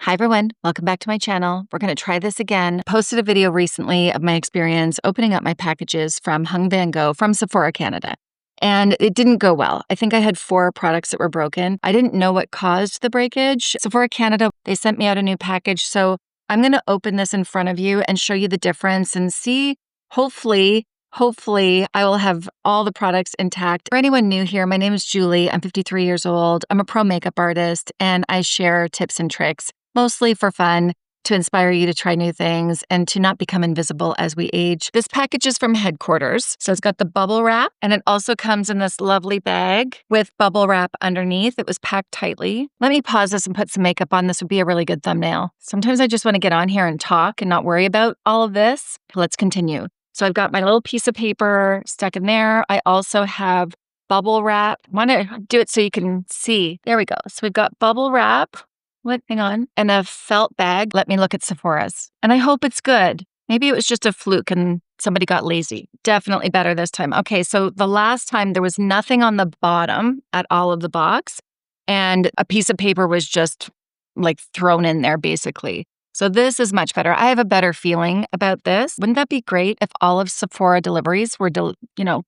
Hi everyone, welcome back to my channel. We're going to try this again. Posted a video recently of my experience opening up my packages from Hung Vanngo from Sephora Canada. And it didn't go well. I think I had 4 products that were broken. I didn't know what caused the breakage. Sephora Canada, they sent me out a new package. So I'm going to open this in front of you and show you the difference and see, hopefully I will have all the products intact. For anyone new here, my name is Julie. I'm 53 years old. I'm a pro makeup artist and I share tips and tricks, mostly for fun, to inspire you to try new things and to not become invisible as we age. This package is from headquarters. So it's got the bubble wrap and it also comes in this lovely bag with bubble wrap underneath. It was packed tightly. Let me pause this and put some makeup on. This would be a really good thumbnail. Sometimes I just want to get on here and talk and not worry about all of this. Let's continue. So I've got my little piece of paper stuck in there. I also have bubble wrap. I want to do it so you can see. There we go. So we've got bubble wrap. Hang on. And a felt bag. Let me look at Sephora's. And I hope it's good. Maybe it was just a fluke and somebody got lazy. Definitely better this time. Okay, so the last time there was nothing on the bottom at all of the box. And a piece of paper was just like thrown in there basically. So this is much better. I have a better feeling about this. Wouldn't that be great if all of Sephora deliveries were,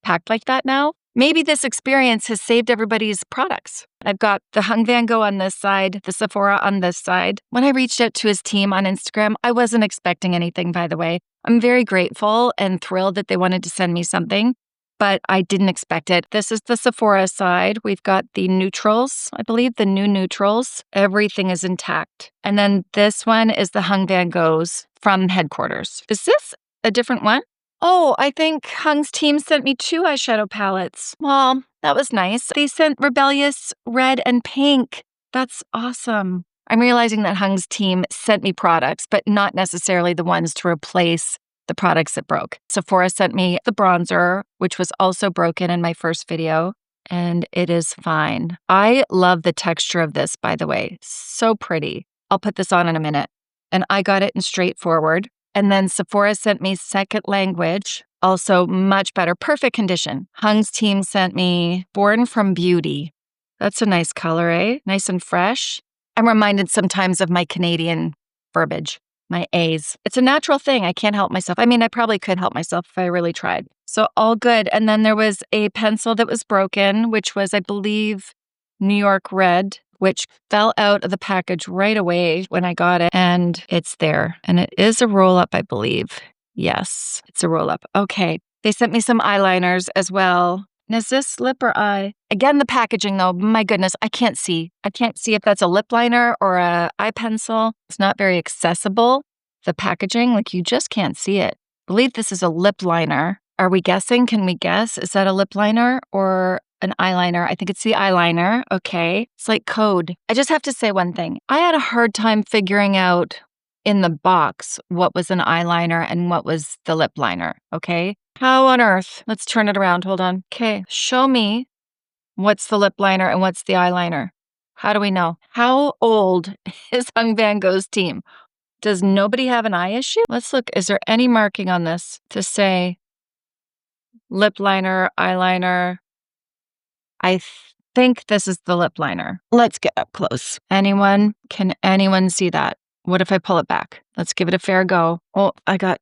packed like that now? Maybe this experience has saved everybody's products. I've got the Hung Vanngo on this side, the Sephora on this side. When I reached out to his team on Instagram, I wasn't expecting anything, by the way. I'm very grateful and thrilled that they wanted to send me something, but I didn't expect it. This is the Sephora side. We've got the neutrals, I believe the new neutrals. Everything is intact. And then this one is the Hung Vanngo's from headquarters. Is this a different one? Oh, I think Hung's team sent me 2 eyeshadow palettes. Well, that was nice. They sent Rebellious Red and Pink. That's awesome. I'm realizing that Hung's team sent me products, but not necessarily the ones to replace the products that broke. Sephora sent me the bronzer, which was also broken in my first video, and it is fine. I love the texture of this, by the way. So pretty. I'll put this on in a minute. And I got it in straightforward. And then Sephora sent me Second Language, also much better, perfect condition. Hung's team sent me Born from Beauty. That's a nice color, eh? Nice and fresh. I'm reminded sometimes of my Canadian verbiage, my A's. It's a natural thing. I can't help myself. I mean, I probably could help myself if I really tried. So all good. And then there was a pencil that was broken, which was, I believe, New York Red, which fell out of the package right away when I got it. And it's there. And it is a roll-up, I believe. Yes, it's a roll-up. Okay. They sent me some eyeliners as well. And is this lip or eye? Again, the packaging though, my goodness, I can't see. I can't see if that's a lip liner or a eye pencil. It's not very accessible. The packaging, like you just can't see it. I believe this is a lip liner. Are we guessing? Can we guess? Is that a lip liner or an eyeliner? I think it's the eyeliner. Okay. It's like code. I just have to say one thing. I had a hard time figuring out in the box what was an eyeliner and what was the lip liner. Okay. How on earth? Let's turn it around. Hold on. Okay. Show me what's the lip liner and what's the eyeliner. How do we know? How old is Hung Vanngo's team? Does nobody have an eye issue? Let's look. Is there any marking on this to say lip liner, eyeliner? I think this is the lip liner. Let's get up close. Can anyone see that? What if I pull it back? Let's give it a fair go. Oh,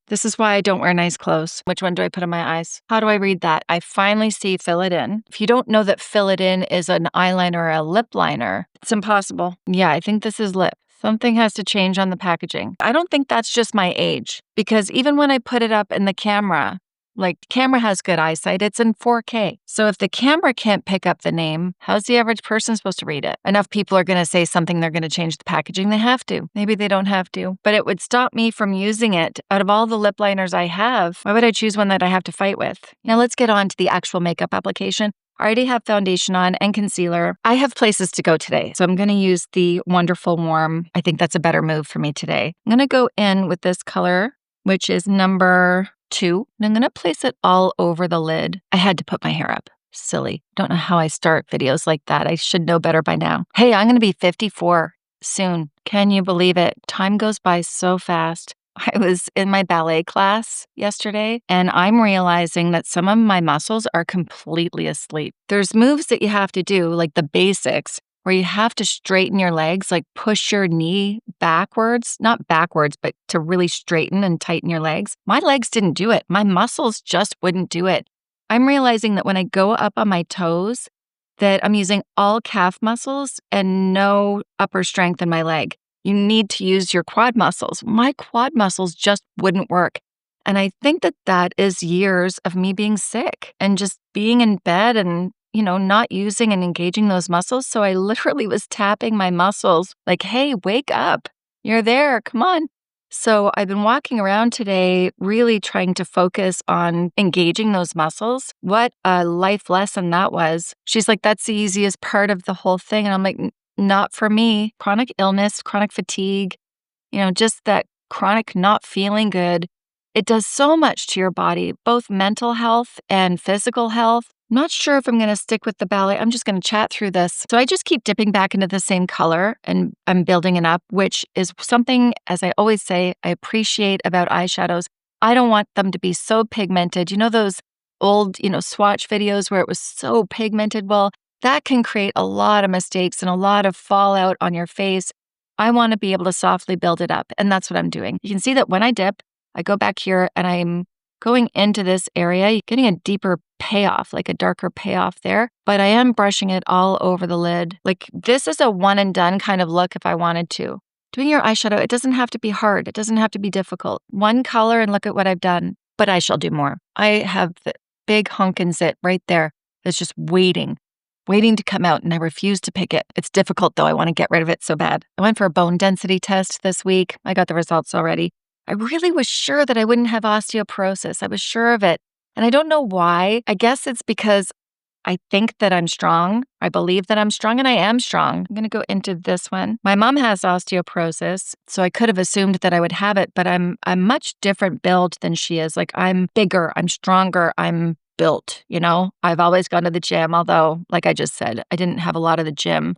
this is why I don't wear nice clothes. Which one do I put on my eyes? How do I read that? I finally see fill it in. If you don't know that fill it in is an eyeliner or a lip liner, it's impossible. Yeah, I think this is lip. Something has to change on the packaging. I don't think that's just my age because even when I put it up in the camera, like camera has good eyesight, it's in 4K. So if the camera can't pick up the name, how's the average person supposed to read it? Enough people are going to say something, they're going to change the packaging. They have to. Maybe they don't have to. But it would stop me from using it. Out of all the lip liners I have, why would I choose one that I have to fight with? Now let's get on to the actual makeup application. I already have foundation on and concealer. I have places to go today, so I'm going to use the Wonderful Warm. I think that's a better move for me today. I'm going to go in with this color, which is number 2. And I'm going to place it all over the lid. I had to put my hair up. Silly. Don't know how I start videos like that. I should know better by now. Hey, I'm going to be 54 soon. Can you believe it? Time goes by so fast. I was in my ballet class yesterday, and I'm realizing that some of my muscles are completely asleep. There's moves that you have to do, like the basics, where you have to straighten your legs, like push your knee backwards, not backwards, but to really straighten and tighten your legs. My legs didn't do it. My muscles just wouldn't do it. I'm realizing that when I go up on my toes, that I'm using all calf muscles and no upper strength in my leg. You need to use your quad muscles. My quad muscles just wouldn't work. And I think that that is years of me being sick and just being in bed and, not using and engaging those muscles. So I literally was tapping my muscles like, hey, wake up. You're there. Come on. So I've been walking around today really trying to focus on engaging those muscles. What a life lesson that was. She's like, that's the easiest part of the whole thing. And I'm like, not for me. Chronic illness, chronic fatigue, just that chronic not feeling good. It does so much to your body, both mental health and physical health. I'm not sure if I'm going to stick with the ballet. I'm just going to chat through this. So I just keep dipping back into the same color and I'm building it up, which is something, as I always say, I appreciate about eyeshadows. I don't want them to be so pigmented. You know those old, swatch videos where it was so pigmented? Well, that can create a lot of mistakes and a lot of fallout on your face. I want to be able to softly build it up. And that's what I'm doing. You can see that when I dip, I go back here and I'm going into this area, getting a deeper payoff, like a darker payoff there. But I am brushing it all over the lid. Like this is a one and done kind of look if I wanted to. Doing your eyeshadow, it doesn't have to be hard. It doesn't have to be difficult. One color and look at what I've done. But I shall do more. I have the big hunk and zit right there that's just waiting to come out, and I refuse to pick it. It's difficult though. I want to get rid of it so bad. I went for a bone density test this week. I got the results already. I really was sure that I wouldn't have osteoporosis. I was sure of it. And I don't know why. I guess it's because I think that I'm strong. I believe that I'm strong, and I am strong. I'm going to go into this one. My mom has osteoporosis, so I could have assumed that I would have it, but I'm much different build than she is. Like I'm bigger, I'm stronger, I'm built, I've always gone to the gym, although, like I just said, I didn't have a lot of the gym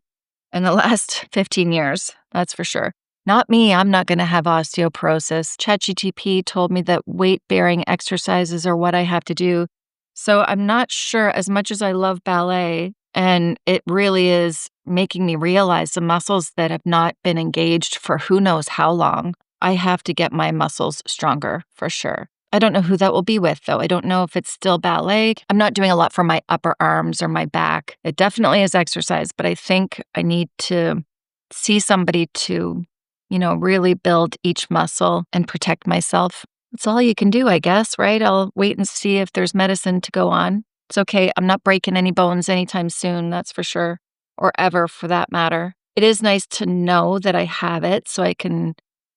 in the last 15 years, that's for sure. Not me, I'm not going to have osteoporosis. ChatGPT told me that weight-bearing exercises are what I have to do. So I'm not sure, as much as I love ballet, and it really is making me realize the muscles that have not been engaged for who knows how long, I have to get my muscles stronger for sure. I don't know who that will be with, though. I don't know if it's still ballet. I'm not doing a lot for my upper arms or my back. It definitely is exercise, but I think I need to see somebody to really build each muscle and protect myself. That's all you can do, I guess, right? I'll wait and see if there's medicine to go on. It's okay. I'm not breaking any bones anytime soon, that's for sure, or ever for that matter. It is nice to know that I have it so I can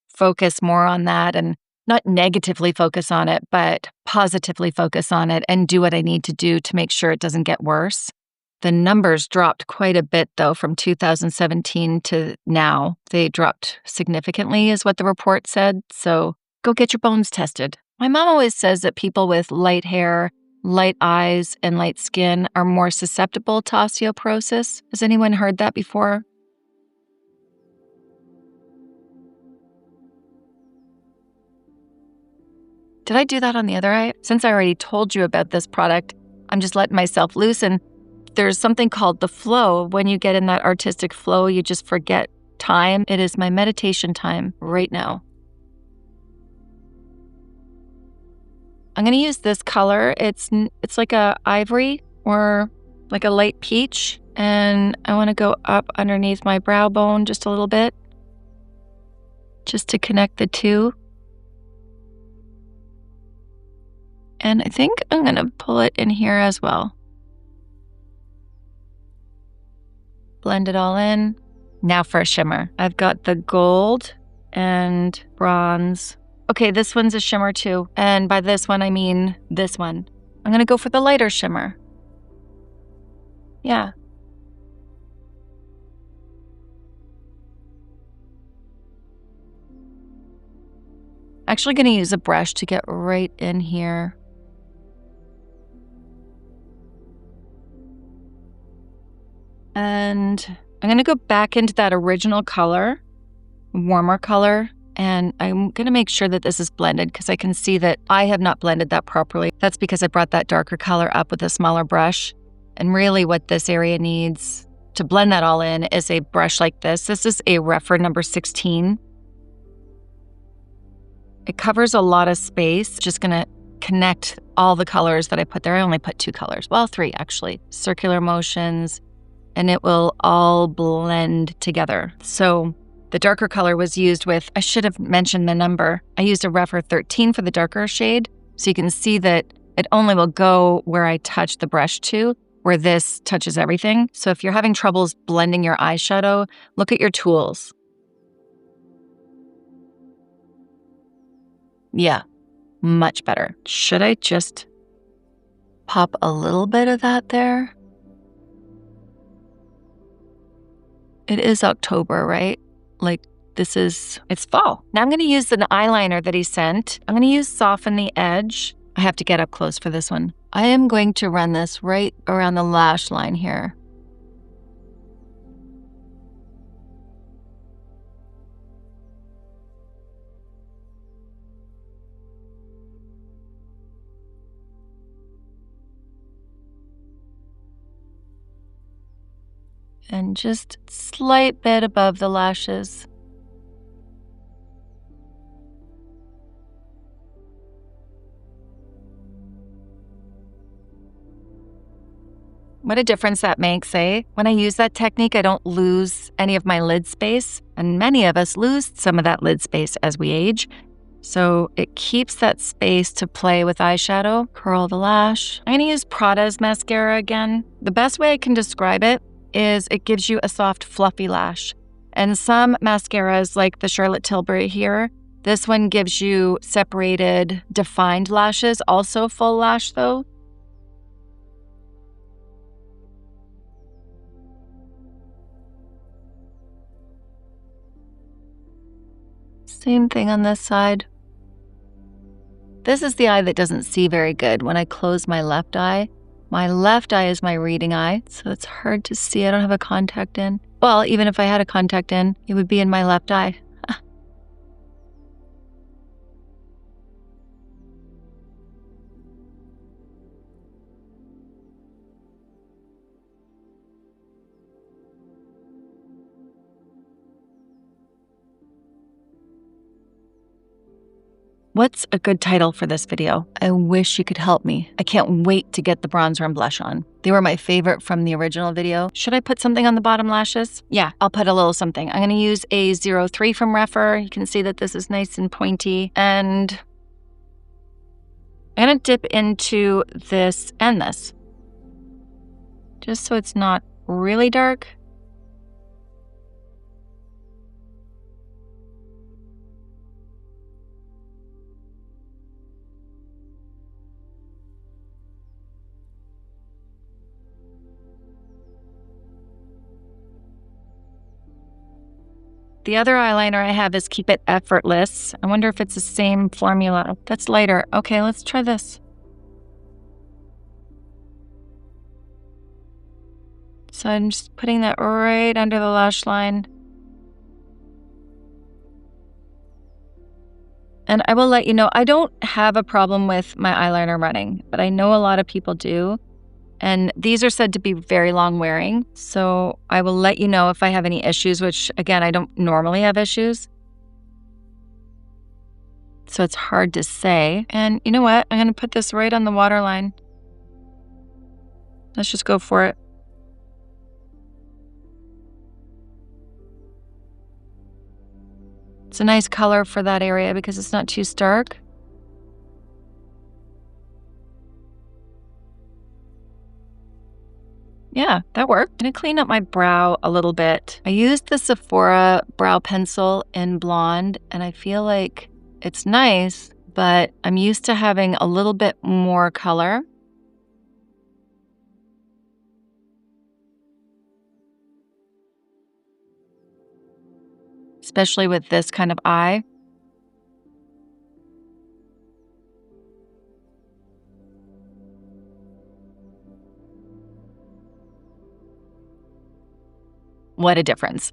focus more on that and not negatively focus on it, but positively focus on it and do what I need to do to make sure it doesn't get worse. The numbers dropped quite a bit, though, from 2017 to now. They dropped significantly, is what the report said. So go get your bones tested. My mom always says that people with light hair, light eyes, and light skin are more susceptible to osteoporosis. Has anyone heard that before? Did I do that on the other eye? Since I already told you about this product, I'm just letting myself loose. And there's something called the flow. When you get in that artistic flow, you just forget time. It is my meditation time right now. I'm going to use this color. It's like a ivory or like a light peach. And I want to go up underneath my brow bone just a little bit, just to connect the two. And I think I'm going to pull it in here as well. Blend it all in. Now for a shimmer. I've got the gold and bronze. Okay, this one's a shimmer too. And by this one, I mean this one. I'm going to go for the lighter shimmer. Yeah. Actually going to use a brush to get right in here. And I'm going to go back into that original color, warmer color, and I'm going to make sure that this is blended because I can see that I have not blended that properly. That's because I brought that darker color up with a smaller brush. And really what this area needs to blend that all in is a brush like this. This is a Refer number 16. It covers a lot of space. Just gonna connect all the colors that I put there. I only put 2 colors. Well, 3 actually. Circular motions, and it will all blend together. So the darker color was used with, I should have mentioned the number. I used a Refer 13 for the darker shade. So you can see that it only will go where I touch the brush to, where this touches everything. So if you're having troubles blending your eyeshadow, look at your tools. Yeah, much better. Should I just pop a little bit of that there? It is October, right? Like it's fall. Now I'm gonna use an eyeliner that he sent. I'm gonna use Soften the Edge. I have to get up close for this one. I am going to run this right around the lash line here. And just slight bit above the lashes. What a difference that makes, eh? When I use that technique, I don't lose any of my lid space, and many of us lose some of that lid space as we age. So it keeps that space to play with eyeshadow. Curl the lash. I'm gonna use Prada's mascara again. The best way I can describe it is it gives you a soft, fluffy lash. And some mascaras, like the Charlotte Tilbury here, this one gives you separated, defined lashes, also full lash though. Same thing on this side. This is the eye that doesn't see very good. When I close my left eye is my reading eye, so it's hard to see. I don't have a contact in. Well, even if I had a contact in, it would be in my left eye. What's a good title for this video? I wish you could help me. I can't wait to get the bronzer and blush on. They were my favorite from the original video. Should I put something on the bottom lashes? Yeah, I'll put a little something. I'm gonna use a 03 from Refer. You can see that this is nice and pointy. And I'm gonna dip into this and this, just so it's not really dark. The other eyeliner I have is Keep It Effortless. I wonder if it's the same formula. That's lighter. Okay, let's try this. So I'm just putting that right under the lash line. And I will let you know, I don't have a problem with my eyeliner running, but I know a lot of people do. And these are said to be very long wearing. So I will let you know if I have any issues, which again, I don't normally have issues. So it's hard to say. And you know what? I'm gonna put this right on the waterline. Let's just go for it. It's a nice color for that area because it's not too stark. Yeah, that worked. I'm gonna clean up my brow a little bit. I used the Sephora brow pencil in blonde, and I feel like it's nice, but I'm used to having a little bit more color. Especially with this kind of eye. What a difference.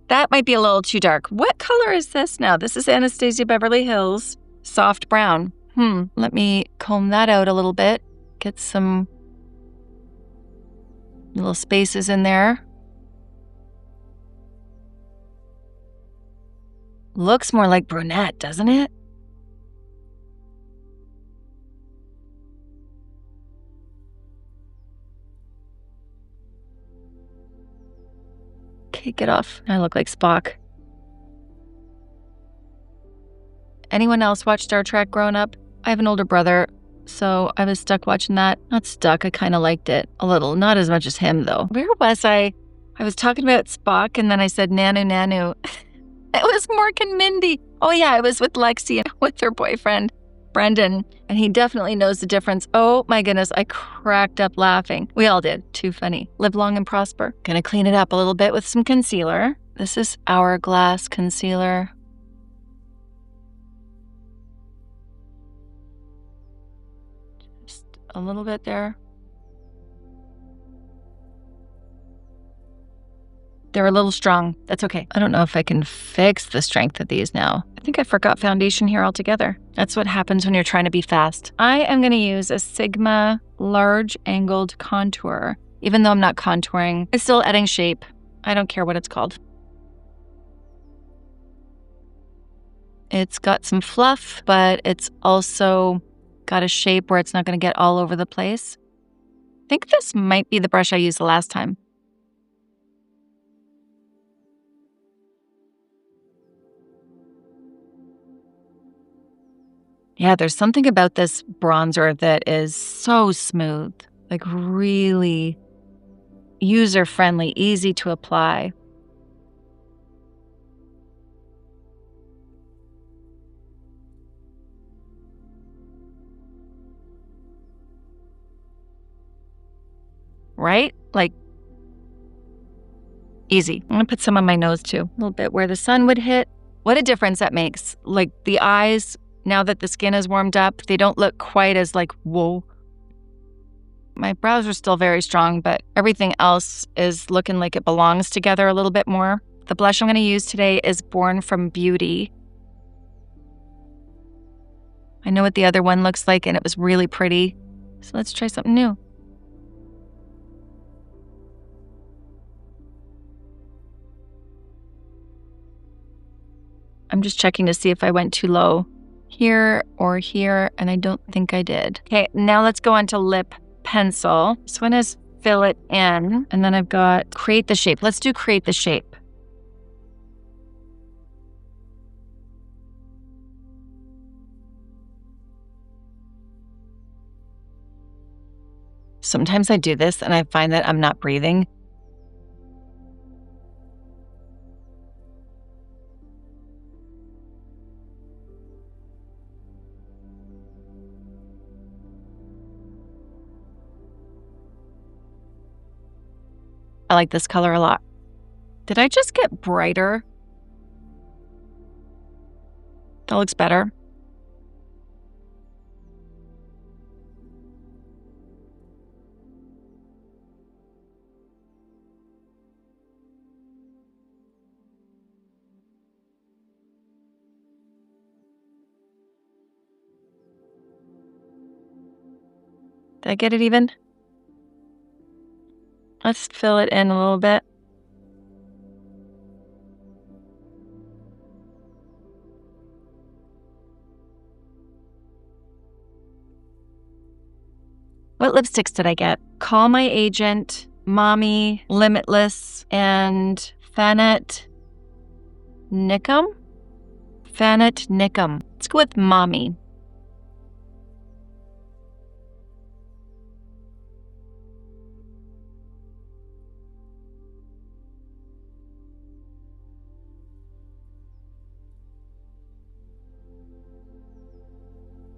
That might be a little too dark. What color is this now? This is Anastasia Beverly Hills Soft Brown. Let me comb that out a little bit. Get some Little spaces in there. Looks more like brunette, doesn't it? Okay, get off. I look like Spock. Anyone else watch Star Trek growing up? I have an older brother, so I was stuck watching that. Not stuck, I kind of liked it a little. Not as much as him, though. Where was I? I was talking about Spock, and then I said Nanu Nanu. It was Mork and Mindy. Oh yeah, I was with Lexi and with her boyfriend, Brendan, and he definitely knows the difference. Oh my goodness, I cracked up laughing. We all did. Too funny. Live long and prosper. Gonna clean it up a little bit with some concealer. This is Hourglass concealer. Just a little bit there. They're a little strong. That's okay. I don't know if I can fix the strength of these now. I think I forgot foundation here altogether. That's what happens when you're trying to be fast. I am going to use a Sigma large angled contour. Even though I'm not contouring, it's still adding shape. I don't care what it's called. It's got some fluff, but it's also got a shape where it's not going to get all over the place. I think this might be the brush I used the last time. Yeah, there's something about this bronzer that is so smooth, like really user-friendly, easy to apply. Right? Like, easy. I'm gonna put some on my nose too, a little bit where the sun would hit. What a difference that makes. Like the eyes, now that the skin is warmed up, they don't look quite as like, whoa. My brows are still very strong, but everything else is looking like it belongs together a little bit more. The blush I'm gonna use today is Born from Beauty. I know what the other one looks like and it was really pretty. So let's try something new. I'm just checking to see if I went too low here or here, and I don't think I did. Okay, now let's go on to lip pencil. This one is Fill It In, and then I've got Create the Shape. Let's do Create the Shape. Sometimes I do this and I find that I'm not breathing. I like this color a lot. Did I just get brighter? That looks better. Did I get it even? Let's fill it in a little bit. What lipsticks did I get? Call My Agent, Mommy, Limitless, and Fanette Nickum? Fanette Nickum. Let's go with Mommy.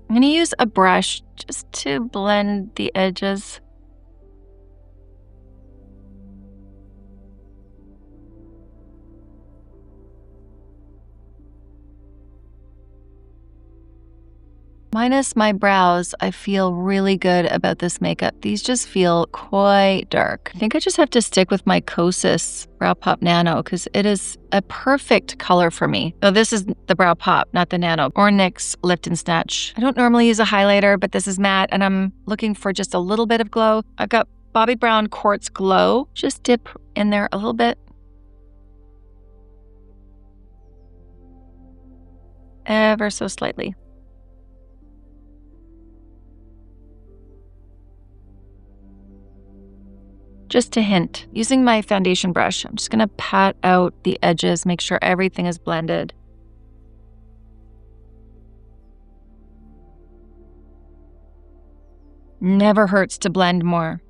I'm going to use a brush just to blend the edges. Minus my brows, I feel really good about this makeup. These just feel quite dark. I think I just have to stick with my Kosas Brow Pop Nano because it is a perfect color for me. Oh, this is the Brow Pop, not the Nano. Or NYX Lift and Snatch. I don't normally use a highlighter, but this is matte and I'm looking for just a little bit of glow. I've got Bobbi Brown Quartz Glow. Just dip in there a little bit. Ever so slightly. Just a hint. Using my foundation brush, I'm just going to pat out the edges, make sure everything is blended. Never hurts to blend more.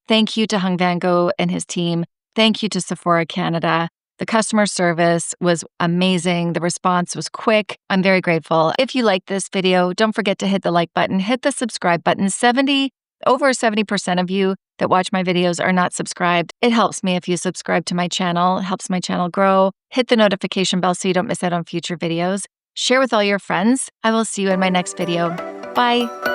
Thank you to Hung Vanngo and his team. Thank you to Sephora Canada. The customer service was amazing. The response was quick. I'm very grateful. If you like this video, don't forget to hit the like button, hit the subscribe button. Over 70% of you that watch my videos are not subscribed. It helps me if you subscribe to my channel. It helps my channel grow. Hit the notification bell so you don't miss out on future videos. Share with all your friends. I will see you in my next video. Bye.